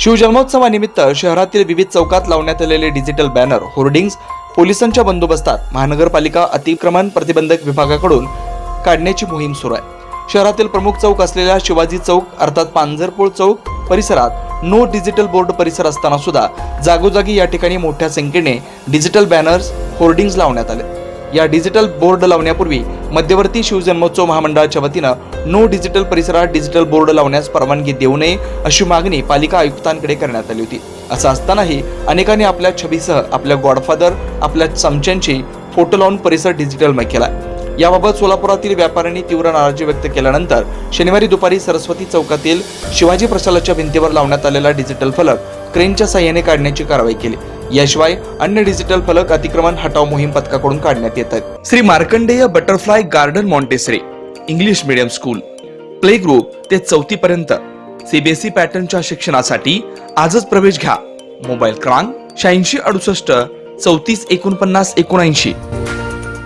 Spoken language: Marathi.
शिवजन्मोत्सवानिमित्त शहरातील विविध चौकात लावण्यात आलेले डिजिटल बॅनर, होर्डिंग्ज पोलिसांच्या बंदोबस्तात महानगरपालिका अतिक्रमण प्रतिबंधक विभागाकडून काढण्याची मोहीम सुरू आहे। शहरातील प्रमुख चौक असलेल्या शिवाजी चौक अर्थात पांझरपूळ चौक परिसरात नो डिजिटल बोर्ड परिसर असताना सुद्धा जागोजागी या ठिकाणी मोठ्या संख्येने डिजिटल बॅनर्स, होर्डिंग्ज लावण्यात आले। या डिजिटल बोर्ड लावण्यापूर्वी मध्यवर्ती शिवजन्मोत्सव महामंडळाच्या वतीनं नो डिजिटल परिसरात डिजिटल बोर्ड लावण्यास परवानगी देऊ नये अशी मागणी पालिका आयुक्तांकडे करण्यात आली होती। असं असतानाही अनेकांनी आपल्या छबीसह आपल्या गॉडफादर, आपल्या चमच्यांची फोटो लावून परिसर डिजिटलमय केला। याबाबत सोलापुरातील व्यापाऱ्यांनी तीव्र नाराजी व्यक्त केल्यानंतर शनिवारी दुपारी सरस्वती चौकातील शिवाजी प्रशालाच्या भिंतीवर लावण्यात आलेला डिजिटल फलक क्रेनच्या साहाय्याने काढण्याची कारवाई केली। याशिवाय अन्य डिजिटल फलक अतिक्रमण हटाव मोहीम पथकाकडून काढण्यात येत आहेत। Shri Markandeya butterfly garden Montessori English medium school play group ते 4थी पर्यंत सीबीएसई पॅटर्नच्या शिक्षणासाठी आजच प्रवेश घ्या। मोबाईल क्रमांक 8668 34 49 79।